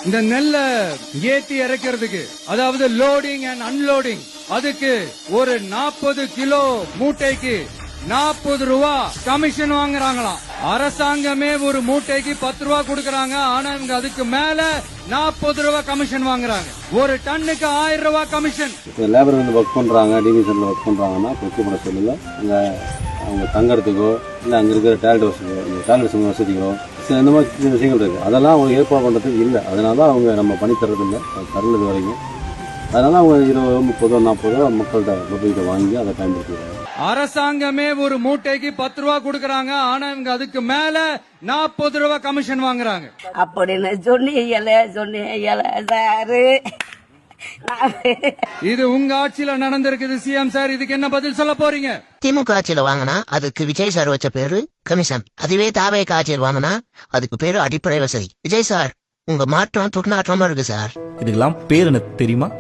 இந்த நெல்ல ஏத்தி இறக்கிறதுக்கு, அதாவது லோடிங் அண்ட் அன்லோடிங், அதுக்கு ஒரு 40 கிலோ மூட்டைக்கு 40 ரூபா கமிஷன் வாங்குறாங்களாம். அரசாங்கமே ஒரு மூட்டைக்கு 10 ரூபா கொடுக்கறாங்க. ஆனா இவங்க அதுக்கு மேல 40 ரூபா கமிஷன் வாங்குறாங்க. ஒரு டன்னுக்கு 1000 ரூபா கமிஷன். லேபர் வந்து ஒர்க் பண்றாங்க, டிவிஷன்ல ஒர்க் பண்றாங்கன்னா கொச்சிப்பட சொல்லல அவங்க தங்கறதுக்கோ இல்ல அங்க இருக்கிற டாய்லெட் வசதிகளோ இந்த மாதிரி விஷயங்கள் இருக்கு. அதெல்லாம் அவங்க ஏற்பாடு பண்றதுக்கு இல்லை. அதனாலதான் அவங்க நம்ம பண்ணி தர்றது இல்லை, தரது வரைக்கும். அதனால அவங்க 20, 30, 40 ரூபா மக்கள்கிட்ட பொருட்களை வாங்கி அதை பயன்படுத்துறாங்க. அரசாங்கமே ஒரு மூட்டைக்கு 10 ரூபா கொடுக்கறாங்க. ஆனா இவங்க அதுக்கு மேல 40 ரூபா கமிஷன் வாங்குறாங்க. அப்படின்னு சொன்னீங்க சாரு. இது உங்க ஆட்சியில நடந்திருக்குது சிஎம் சார். இதுக்கு என்ன பதில் சொல்ல போறீங்க? திமுக ஆட்சியில வாங்கினா அதுக்கு விஜய் சார் வச்ச பேரு கமிஷன். அதுவே தாவேக ஆட்சியில் வாங்கினா அதுக்கு பேரு அடிப்படை வசதி. விஜய் சார், உங்க மாற்றம் துர்நாற்றமா இருக்கு சார். இதுக்கெல்லாம் பேர் எனக்கு தெரியுமா?